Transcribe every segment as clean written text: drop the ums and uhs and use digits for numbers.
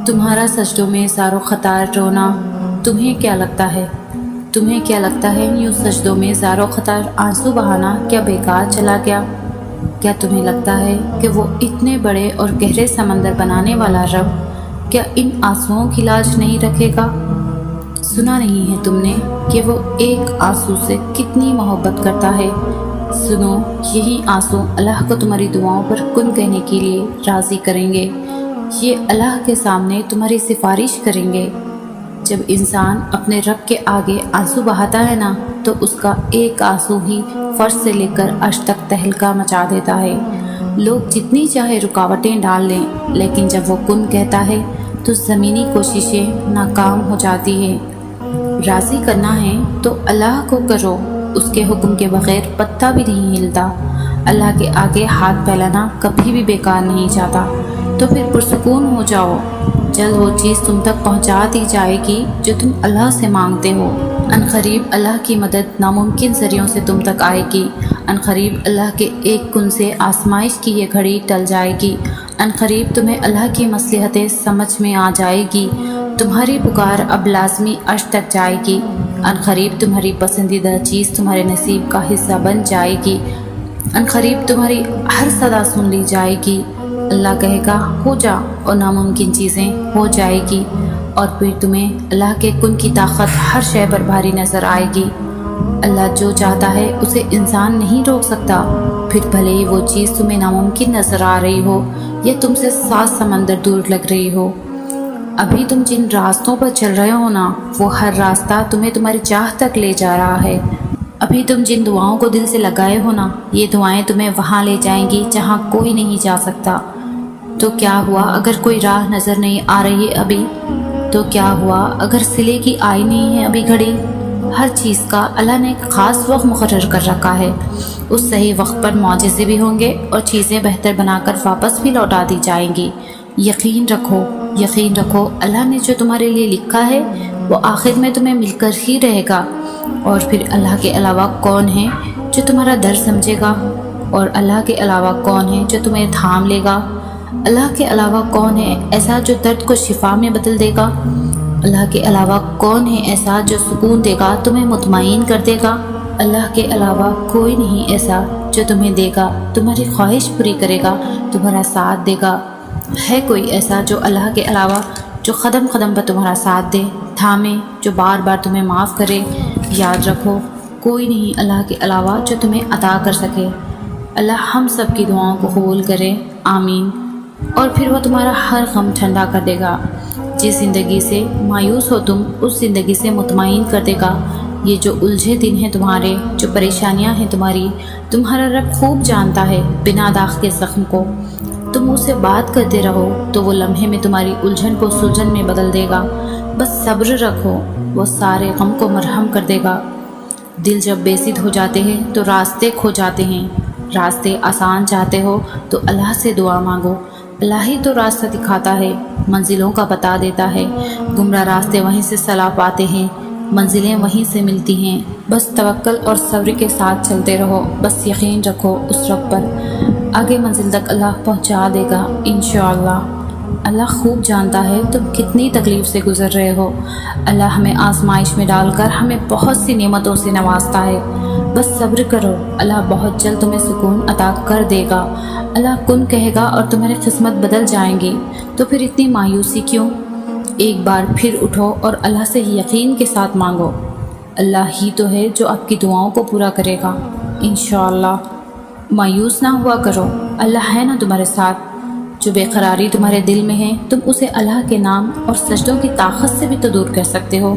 تمہارا سجدوں میں زار و خطار رونا تمہیں کیا لگتا ہے؟ تمہیں کیا لگتا ہے یوں سجدوں میں زار و خطار آنسو بہانا کیا بیکار چلا گیا؟ کیا تمہیں لگتا ہے کہ وہ اتنے بڑے اور گہرے سمندر بنانے والا رب کیا ان آنسوؤں کی لاج نہیں رکھے گا؟ سنا نہیں ہے تم نے کہ وہ ایک آنسو سے کتنی محبت کرتا ہے؟ سنو، یہی آنسو اللہ کو تمہاری دعاؤں پر کن کہنے کے لیے راضی کریں گے۔ یہ اللہ کے سامنے تمہاری سفارش کریں گے۔ جب انسان اپنے رب کے آگے آنسو بہاتا ہے نا تو اس کا ایک آنسو ہی فرش سے لے کر عرش تک تہلکہ مچا دیتا ہے۔ لوگ جتنی چاہے رکاوٹیں ڈال لیں لیکن جب وہ کن کہتا ہے تو زمینی کوششیں ناکام ہو جاتی ہیں۔ راضی کرنا ہے تو اللہ کو کرو، اس کے حکم کے بغیر پتا بھی نہیں ہلتا۔ اللہ کے آگے ہاتھ پھیلانا کبھی بھی بیکار نہیں جاتا۔ تو پھر پرسکون ہو جاؤ، جلد وہ چیز تم تک پہنچا دی جائے گی جو تم اللہ سے مانگتے ہو۔ عنقریب اللہ کی مدد ناممکن ذریعوں سے تم تک آئے گی۔ عنقریب اللہ کے ایک کن سے آزمائش کی یہ گھڑی ٹل جائے گی۔ عنقریب تمہیں اللہ کی مصلحتیں سمجھ میں آ جائے گی۔ تمہاری پکار اب لازمی عرش تک جائے گی۔ عنقریب تمہاری پسندیدہ چیز تمہارے نصیب کا حصہ بن جائے گی۔ عنقریب تمہاری ہر صدا سن لی جائے گی۔ اللہ کہے گا ہو جا اور ناممکن چیزیں ہو جائے گی، اور پھر تمہیں اللہ کے کن کی طاقت ہر شے پر بھاری نظر آئے گی۔ اللہ جو چاہتا ہے اسے انسان نہیں روک سکتا، پھر بھلے ہی وہ چیز تمہیں ناممکن نظر آ رہی ہو یا تم سے 7 سمندر دور لگ رہی ہو۔ ابھی تم جن راستوں پر چل رہے ہو نا وہ ہر راستہ تمہیں تمہاری چاہ تک لے جا رہا ہے۔ ابھی تم جن دعاؤں کو دل سے لگائے ہو نا یہ دعائیں تمہیں وہاں لے جائیں گی جہاں کوئی نہیں جا سکتا۔ تو کیا ہوا اگر کوئی راہ نظر نہیں آ رہی ہے ابھی؟ تو کیا ہوا اگر صلے کی آئی نہیں ہے ابھی گھڑی؟ ہر چیز کا اللہ نے ایک خاص وقت مقرر کر رکھا ہے۔ اس صحیح وقت پر معجزے بھی ہوں گے اور چیزیں بہتر بنا کر واپس بھی لوٹا دی جائیں گی۔ یقین رکھو، یقین رکھو، اللہ نے جو تمہارے لیے لکھا ہے وہ آخر میں تمہیں مل کر ہی رہے گا۔ اور پھر اللہ کے علاوہ کون ہے جو تمہارا درد سمجھے گا؟ اور اللہ کے علاوہ کون ہے جو تمہیں تھام لے گا؟ اللہ کے علاوہ کون ہے ایسا جو درد کو شفا میں بدل دے گا؟ اللہ کے علاوہ کون ہے ایسا جو سکون دے گا، تمہیں مطمئن کر دے گا؟ اللہ کے علاوہ کوئی نہیں ایسا جو تمہیں دے گا، تمہاری خواہش پوری کرے گا، تمہارا ساتھ دے گا۔ ہے کوئی ایسا جو اللہ کے علاوہ جو قدم قدم پر تمہارا ساتھ دے، تھامے، جو بار بار تمہیں معاف کرے؟ یاد رکھو کوئی نہیں اللہ کے علاوہ جو تمہیں عطا کر سکے۔ اللہ ہم سب کی دعاؤں کو قبول کرے، آمین۔ اور پھر وہ تمہارا ہر غم ٹھنڈا کر دے گا۔ جس زندگی سے مایوس ہو تم اس زندگی سے مطمئن کر دے گا۔ یہ جو الجھے دن ہیں تمہارے، جو پریشانیاں ہیں تمہاری، تمہارا رب خوب جانتا ہے بنا داغ کے زخم کو۔ تم اس سے بات کرتے رہو تو وہ لمحے میں تمہاری الجھن کو سلجھن میں بدل دے گا۔ بس صبر رکھو، وہ سارے غم کو مرہم کر دے گا۔ دل جب بیزید ہو جاتے ہیں تو راستے کھو جاتے ہیں۔ راستے آسان چاہتے ہو تو اللہ سے دعا مانگو۔ اللہ ہی تو راستہ دکھاتا ہے، منزلوں کا بتا دیتا ہے۔ گمراہ راستے وہیں سے صلاح پاتے ہیں، منزلیں وہیں سے ملتی ہیں۔ بس توکل اور صبر کے ساتھ چلتے رہو، بس یقین رکھو اس رب پر، آگے منزل تک اللہ پہنچا دے گا انشاءاللہ۔ اللہ خوب جانتا ہے تم کتنی تکلیف سے گزر رہے ہو۔ اللہ ہمیں آزمائش میں ڈال کر ہمیں بہت سی نعمتوں سے نوازتا ہے۔ بس صبر کرو، اللہ بہت جلد تمہیں سکون عطا کر دے گا۔ اللہ کن کہے گا اور تمہاری قسمت بدل جائیں گی۔ تو پھر اتنی مایوسی کیوں؟ ایک بار پھر اٹھو اور اللہ سے یقین کے ساتھ مانگو۔ اللہ ہی تو ہے جو آپ کی دعاؤں کو پورا کرے گا انشاءاللہ۔ مایوس نہ ہوا کرو، اللہ ہے نا تمہارے ساتھ۔ جو بے قراری تمہارے دل میں ہے تم اسے اللہ کے نام اور سجدوں کی طاقت سے بھی تو دور کر سکتے ہو۔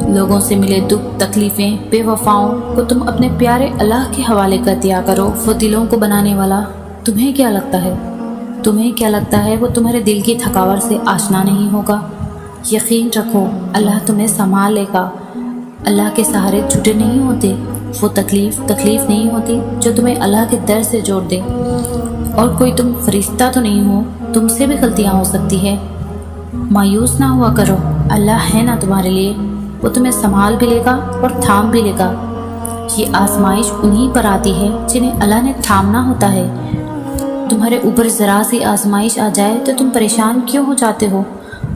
لوگوں سے ملے دکھ تکلیفیں بے وفاؤں کو تم اپنے پیارے اللہ کے حوالے کر دیا کرو۔ وہ دلوں کو بنانے والا تمہیں کیا لگتا ہے؟ تمہیں کیا لگتا ہے وہ تمہارے دل کی تھکاوٹ سے آشنا نہیں ہوگا؟ یقین رکھو اللہ تمہیں سنبھال لے گا۔ اللہ کے سہارے چھوٹے نہیں ہوتے، وہ تکلیف نہیں ہوتی جو تمہیں اللہ کے در سے جوڑ دے۔ اور کوئی تم فرشتہ تو نہیں ہو، تم سے بھی غلطیاں ہو سکتی ہے۔ مایوس نہ ہوا کرو، اللہ ہے نا تمہارے لیے، وہ تمہیں سنبھال بھی لے گا اور تھام بھی لے گا۔ یہ آزمائش انہی پر آتی ہے جنہیں اللہ نے تھامنا ہوتا ہے۔ تمہارے اوپر ذرا سی آزمائش آ جائے تو تم پریشان کیوں ہو جاتے ہو؟